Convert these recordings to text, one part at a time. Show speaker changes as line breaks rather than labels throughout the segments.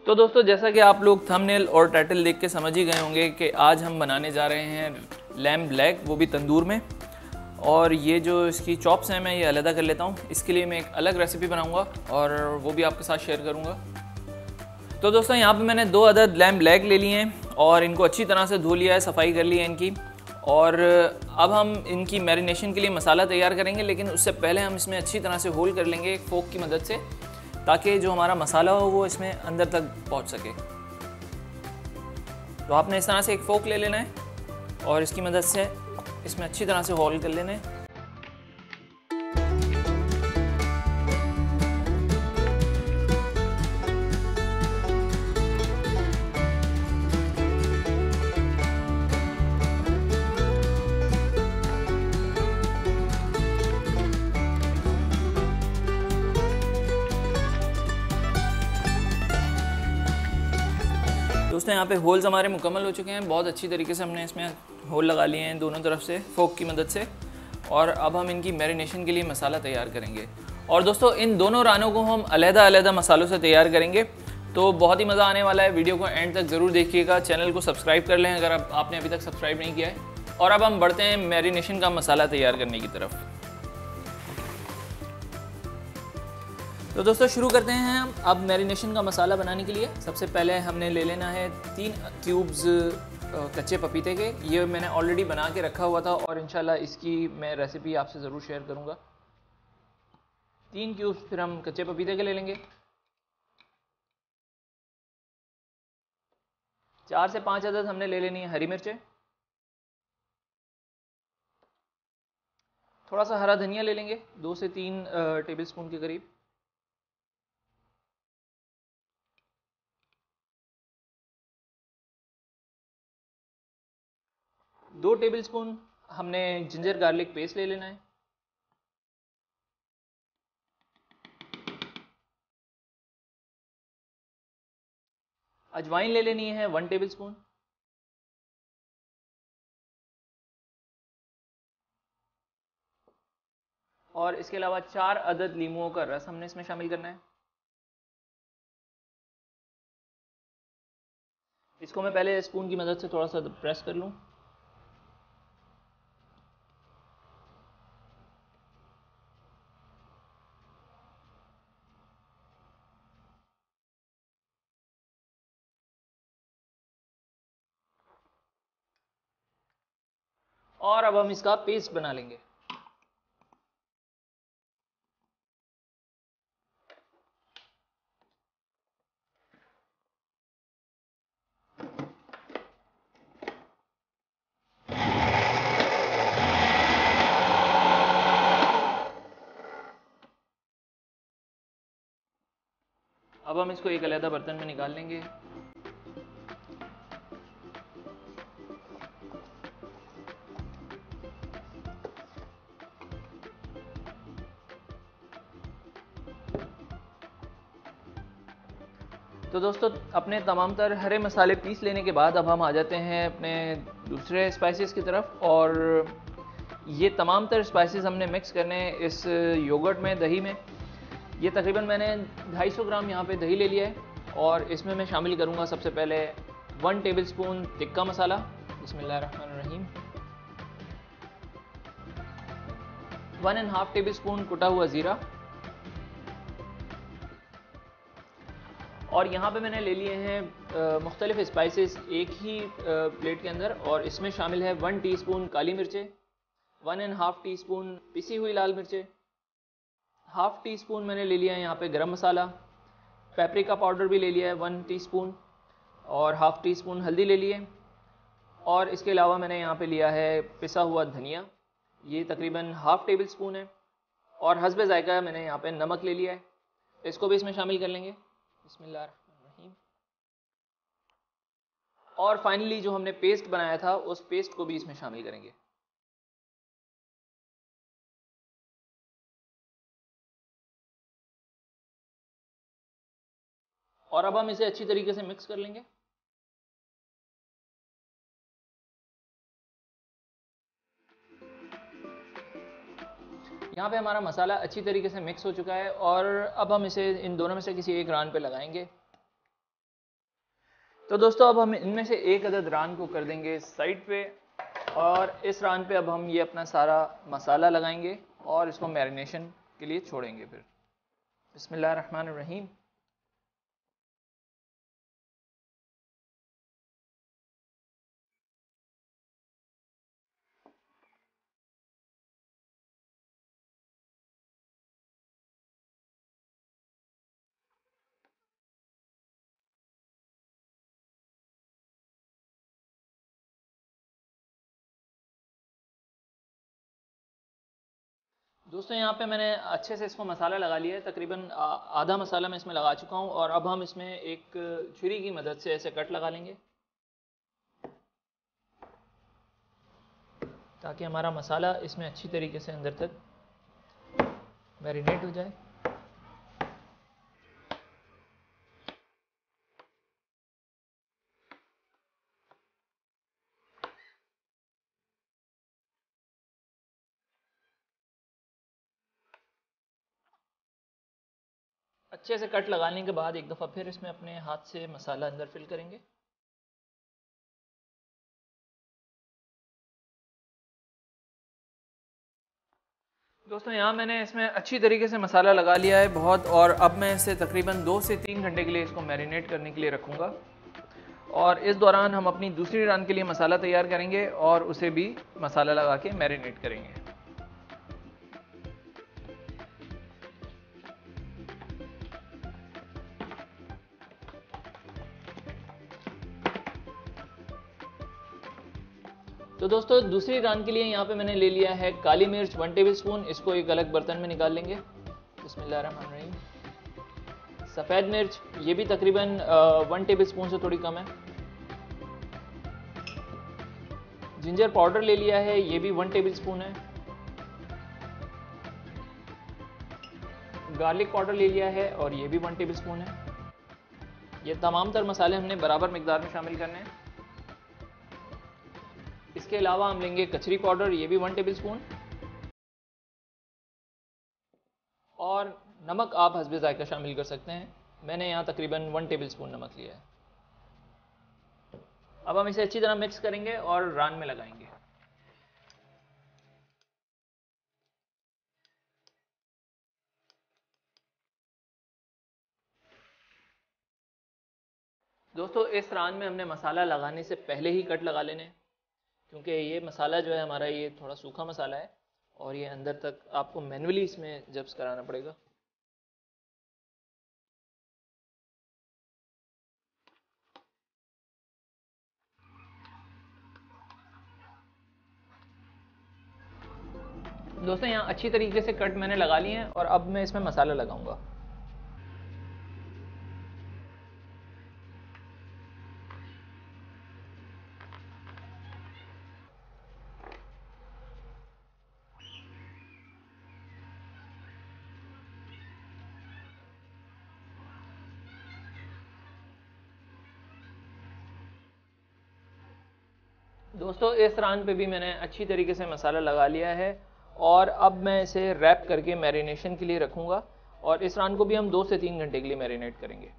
तो दोस्तों, जैसा कि आप लोग थंबनेल और टाइटल देख के समझ ही गए होंगे कि आज हम बनाने जा रहे हैं लैम्ब लेग, वो भी तंदूर में। और ये जो इसकी चॉप्स हैं मैं ये अलग कर लेता हूँ। इसके लिए मैं एक अलग रेसिपी बनाऊँगा और वो भी आपके साथ शेयर करूँगा। तो दोस्तों, यहाँ पे मैंने 2 अदद लैम्ब लेग ले लिए हैं और इनको अच्छी तरह से धो लिया है, सफाई कर ली है इनकी। और अब हम इनकी मैरिनेशन के लिए मसाला तैयार करेंगे, लेकिन उससे पहले हम इसमें अच्छी तरह से होल कर लेंगे एक फोक की मदद से, ताकि जो हमारा मसाला हो वो इसमें अंदर तक पहुंच सके। तो आपने इस तरह से एक फोक ले लेना है और इसकी मदद से इसमें अच्छी तरह से होल कर लेना है। दोस्तों, यहाँ पे होल्स हमारे मुकम्मल हो चुके हैं। बहुत अच्छी तरीके से हमने इसमें होल लगा लिए हैं दोनों तरफ से फोक की मदद से। और अब हम इनकी मैरिनेशन के लिए मसाला तैयार करेंगे। और दोस्तों, इन दोनों रानों को हम अलग-अलग मसालों से तैयार करेंगे, तो बहुत ही मज़ा आने वाला है। वीडियो को एंड तक ज़रूर देखिएगा। चैनल को सब्सक्राइब कर लें अगर आपने अभी तक सब्सक्राइब नहीं किया है। और अब हम बढ़ते हैं मैरिनेशन का मसाला तैयार करने की तरफ। तो दोस्तों, शुरू करते हैं हम अब मैरिनेशन का मसाला बनाने के लिए। सबसे पहले हमने ले लेना है 3 क्यूब्स कच्चे पपीते के। ये मैंने ऑलरेडी बना के रखा हुआ था और इंशाल्लाह इसकी मैं रेसिपी आपसे ज़रूर शेयर करूँगा। 3 क्यूब्स फिर हम कच्चे पपीते के ले लेंगे। 4 से 5 अदद हमने ले लेनी है हरी मिर्चें। थोड़ा सा हरा धनिया ले लेंगे, 2 से 3 टेबल स्पून के करीब। 2 टेबल स्पून हमने जिंजर गार्लिक पेस्ट ले लेना है। अजवाइन ले लेनी है 1 टेबल स्पून। और इसके अलावा 4 अदद लीमुओं का रस हमने इसमें शामिल करना है। इसको मैं पहले स्पून की मदद से थोड़ा सा प्रेस कर लूँ। और अब हम इसका पेस्ट बना लेंगे। अब हम इसको एक अलग बर्तन में निकाल लेंगे। तो दोस्तों, अपने तमाम तर हरे मसाले पीस लेने के बाद अब हम आ जाते हैं अपने दूसरे स्पाइसेस की तरफ। और ये तमाम तर स्पाइसेस हमने मिक्स करने हैं इस योगर्ट में, दही में। ये तकरीबन मैंने 250 ग्राम यहाँ पे दही ले लिया है और इसमें मैं शामिल करूँगा सबसे पहले 1 टेबल स्पून टिक्का मसाला। बिस्मिल्लाहिर्रहमानिर्रहीम। 1.5 टेबल स्पून कुटा हुआ ज़ीरा। और यहाँ पे मैंने ले लिए हैं मुख्तलिफ स्पाइसेस एक ही प्लेट के अंदर। और इसमें शामिल है 1 टीस्पून काली मिर्चें, 1.5 टीस्पून पिसी हुई लाल मिर्चें, हाफ टी स्पून मैंने ले लिया है यहाँ पे गरम मसाला। पेपरिका पाउडर भी ले लिया है 1 टीस्पून और हाफ टी स्पून हल्दी ले लिए। और इसके अलावा मैंने यहाँ पे लिया है पिसा हुआ धनिया, ये तकरीबन हाफ टेबल स्पून है। और हस्बे जायका मैंने यहाँ पे नमक ले लिया है, इसको भी इसमें शामिल कर लेंगे। बिस्मिल्लाहिर्रहमानिर्रहीम। और फाइनली जो हमने पेस्ट बनाया था उस पेस्ट को भी इसमें शामिल करेंगे। और अब हम इसे अच्छी तरीके से मिक्स कर लेंगे। यहाँ पे हमारा मसाला अच्छी तरीके से मिक्स हो चुका है और अब हम इसे इन दोनों में से किसी एक रान पे लगाएंगे। तो दोस्तों अब हम इनमें से एक अदद रान को कर देंगे साइड पे, और इस रान पे अब हम ये अपना सारा मसाला लगाएंगे और इसको मैरिनेशन के लिए छोड़ेंगे। फिर बिस्मिल्लाहिर्रहमानिर्रहीम। दोस्तों यहाँ पे मैंने अच्छे से इसको मसाला लगा लिया है, तकरीबन आधा मसाला मैं इसमें लगा चुका हूँ। और अब हम इसमें एक छुरी की मदद से ऐसे कट लगा लेंगे ताकि हमारा मसाला इसमें अच्छी तरीके से अंदर तक मैरिनेट हो जाए। अच्छे से कट लगाने के बाद एक दफ़ा फिर इसमें अपने हाथ से मसाला अंदर फिल करेंगे। दोस्तों यहाँ मैंने इसमें अच्छी तरीके से मसाला लगा लिया है बहुत, और अब मैं इसे तकरीबन 2 से 3 घंटे के लिए इसको मैरिनेट करने के लिए रखूँगा। और इस दौरान हम अपनी दूसरी रान के लिए मसाला तैयार करेंगे और उसे भी मसाला लगा के मैरिनेट करेंगे। तो दोस्तों दूसरी रान के लिए यहाँ पे मैंने ले लिया है काली मिर्च 1 टेबल स्पून। इसको एक अलग बर्तन में निकाल लेंगे। बिस्मिल्लाहिर्रहमानिर्रहीम। सफ़ेद मिर्च ये भी तकरीबन 1 टेबल स्पून से थोड़ी कम है। जिंजर पाउडर ले लिया है, ये भी 1 टेबल स्पून है। गार्लिक पाउडर ले लिया है और ये भी 1 टेबल स्पून है। ये तमाम तर मसाले हमने बराबर मिकदार में शामिल करने हैं। इसके अलावा हम लेंगे कचरी पाउडर, ये भी 1 टेबल स्पून। और नमक आप हस्बे जायका शामिल कर सकते हैं, मैंने यहाँ तकरीबन 1 टेबल स्पून नमक लिया है। अब हम इसे अच्छी तरह मिक्स करेंगे और रान में लगाएंगे। दोस्तों इस रान में हमने मसाला लगाने से पहले ही कट लगा लेने हैं, क्योंकि ये मसाला जो है हमारा ये थोड़ा सूखा मसाला है और ये अंदर तक आपको मैन्युअली इसमें जब्स कराना पड़ेगा। दोस्तों यहाँ अच्छी तरीके से कट मैंने लगा लिए हैं और अब मैं इसमें मसाला लगाऊंगा। दोस्तों इस रान पे भी मैंने अच्छी तरीके से मसाला लगा लिया है और अब मैं इसे रैप करके मैरिनेशन के लिए रखूँगा। और इस रान को भी हम 2 से 3 घंटे के लिए मैरिनेट करेंगे।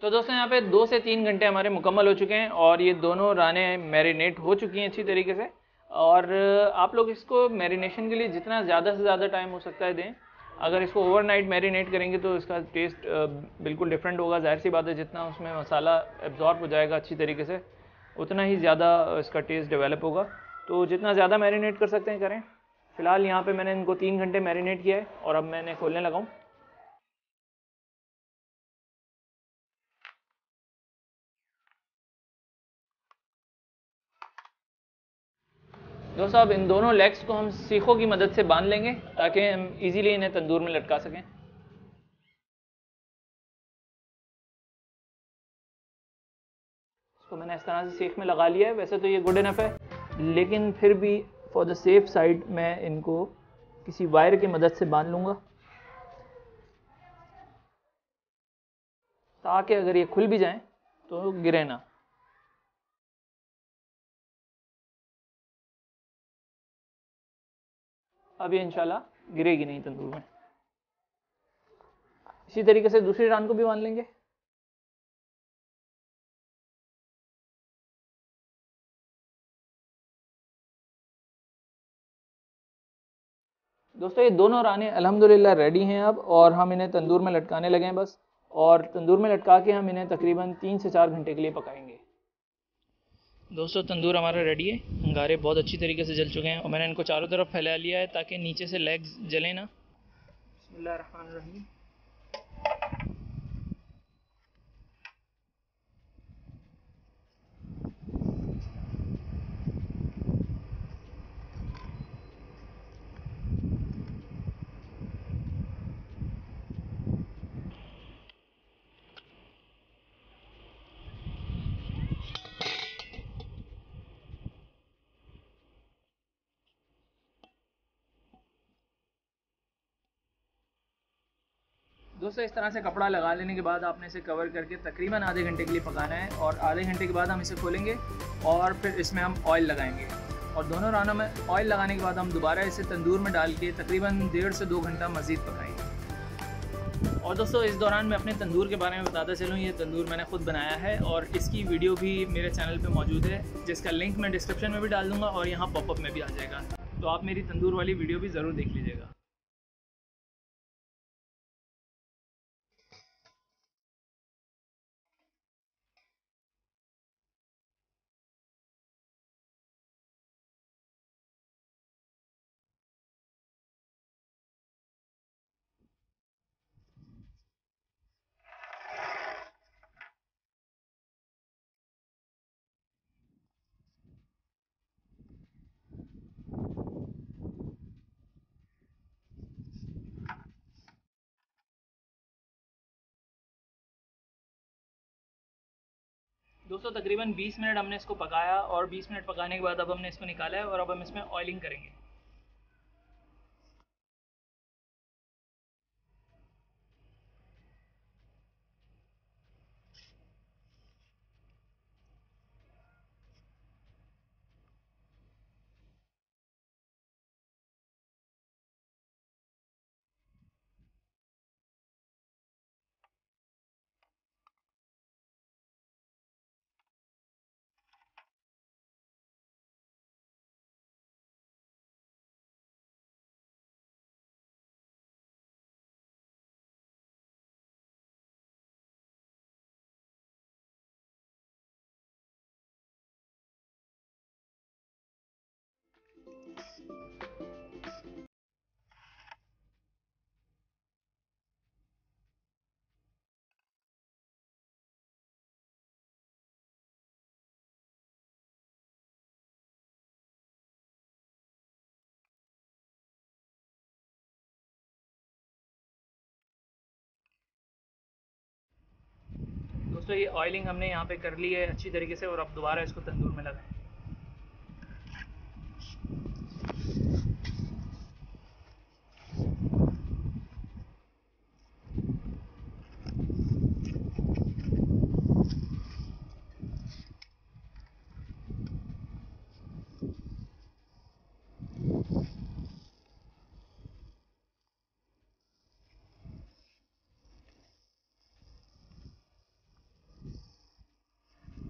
तो दोस्तों यहाँ पे 2 से 3 घंटे हमारे मुकम्मल हो चुके हैं और ये दोनों रानें मैरिनेट हो चुकी हैं अच्छी तरीके से। और आप लोग इसको मैरिनेशन के लिए जितना ज़्यादा से ज़्यादा टाइम हो सकता है दें। अगर इसको ओवरनाइट मैरिनेट करेंगे तो इसका टेस्ट बिल्कुल डिफरेंट होगा। ज़ाहिर सी बात है, जितना उसमें मसाला एब्जॉर्ब हो जाएगा अच्छी तरीके से उतना ही ज़्यादा इसका टेस्ट डेवलप होगा। तो जितना ज़्यादा मैरिनेट कर सकते हैं करें। फ़िलहाल यहाँ पे मैंने इनको 3 घंटे मैरिनेट किया है और अब मैं इन्हें खोलने लगाऊँ। दोस्तों अब इन दोनों लेग्स को हम सीखों की मदद से बांध लेंगे ताकि हम इजीली इन्हें तंदूर में लटका सकें। इसको मैंने इस तरह से सीख में लगा लिया है। वैसे तो ये गुड इनफ है, लेकिन फिर भी फॉर द सेफ साइड मैं इनको किसी वायर की मदद से बांध लूँगा ताकि अगर ये खुल भी जाएं तो गिरे ना। अब ये इंशाल्लाह गिरेगी नहीं तंदूर में। इसी तरीके से दूसरी रान को भी बांध लेंगे। दोस्तों ये दोनों रानें अल्हम्दुलिल्लाह रेडी हैं अब, और हम इन्हें तंदूर में लटकाने लगे हैं बस। और तंदूर में लटका के हम इन्हें तकरीबन 3 से 4 घंटे के लिए पकाएंगे। दोस्तों तंदूर हमारा रेडी है, अंगारे बहुत अच्छी तरीके से जल चुके हैं और मैंने इनको चारों तरफ फैला लिया है ताकि नीचे से लेग्स जले ना। बिस्मिल्लाहिर्रहमानिर्रहीम। दोस्तों इस तरह से कपड़ा लगा लेने के बाद आपने इसे कवर करके तकरीबन आधे घंटे के लिए पकाना है, और आधे घंटे के बाद हम इसे खोलेंगे और फिर इसमें हम ऑयल लगाएंगे। और दोनों रानों में ऑयल लगाने के बाद हम दोबारा इसे तंदूर में डाल के तकरीबन 1.5 से 2 घंटा मज़ीद पकाएंगे। और दोस्तों इस दौरान मैं अपने तंदूर के बारे में बताता चलूँ, ये तंदूर मैंने ख़ुद बनाया है और इसकी वीडियो भी मेरे चैनल पर मौजूद है, जिसका लिंक मैं डिस्क्रिप्शन में भी डाल दूँगा और यहाँ पॉपअप में भी आ जाएगा, तो आप मेरी तंदूर वाली वीडियो भी ज़रूर देख लीजिएगा। दोस्तों तकरीबन 20 मिनट हमने इसको पकाया, और 20 मिनट पकाने के बाद अब हमने इसको निकाला है और अब हम इसमें ऑयलिंग करेंगे। दोस्तों ये ऑयलिंग हमने यहाँ पे कर ली है अच्छी तरीके से, और अब दोबारा इसको तंदूर में लगाएं।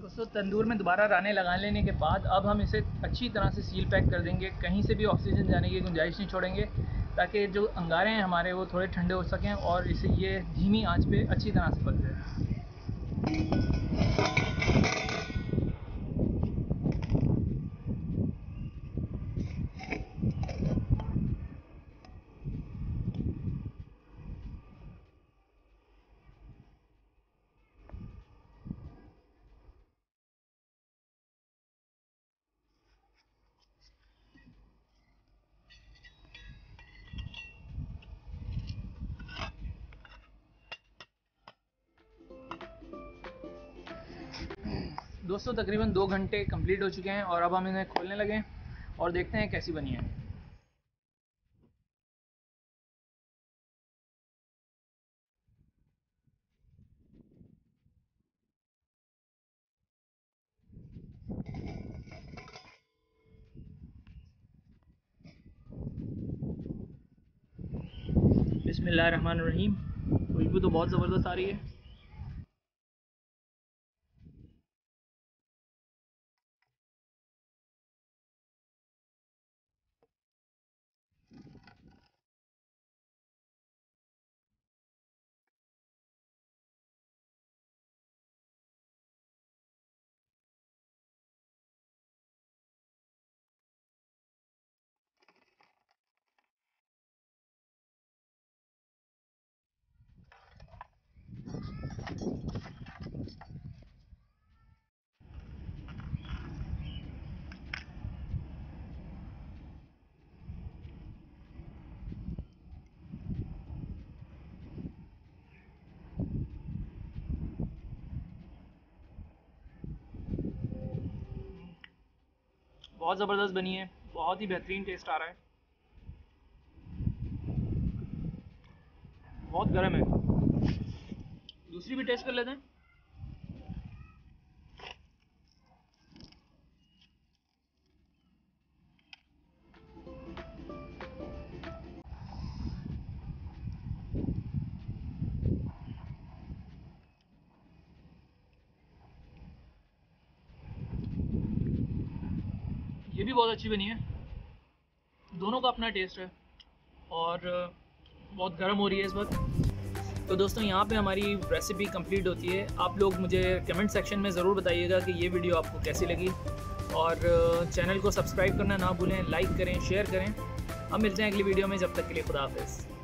दोस्तों तंदूर में दोबारा राने लगा लेने के बाद अब हम इसे अच्छी तरह से सील पैक कर देंगे, कहीं से भी ऑक्सीजन जाने की गुंजाइश नहीं छोड़ेंगे, ताकि जो अंगारे हैं हमारे वो थोड़े ठंडे हो सकें और इसे ये धीमी आंच पे अच्छी तरह से पक जाए। दोस्तों तकरीबन 2 घंटे कंप्लीट हो चुके हैं और अब हम इन्हें खोलने लगे और देखते हैं कैसी बनी है। बिस्मिल्लाहिर्रहमानिर्रहीम। खुशबू तो बहुत ज़बरदस्त आ रही है। बहुत ज़बरदस्त बनी है, बहुत ही बेहतरीन टेस्ट आ रहा है। बहुत गर्म है। दूसरी भी टेस्ट कर लेते हैं। ये भी बहुत अच्छी बनी है। दोनों का अपना टेस्ट है और बहुत गर्म हो रही है इस वक्त। तो दोस्तों यहाँ पे हमारी रेसिपी कंप्लीट होती है। आप लोग मुझे कमेंट सेक्शन में ज़रूर बताइएगा कि ये वीडियो आपको कैसी लगी, और चैनल को सब्सक्राइब करना ना भूलें, लाइक करें, शेयर करें। हम मिलते हैं अगली वीडियो में, जब तक के लिए खुदा हाफिज़।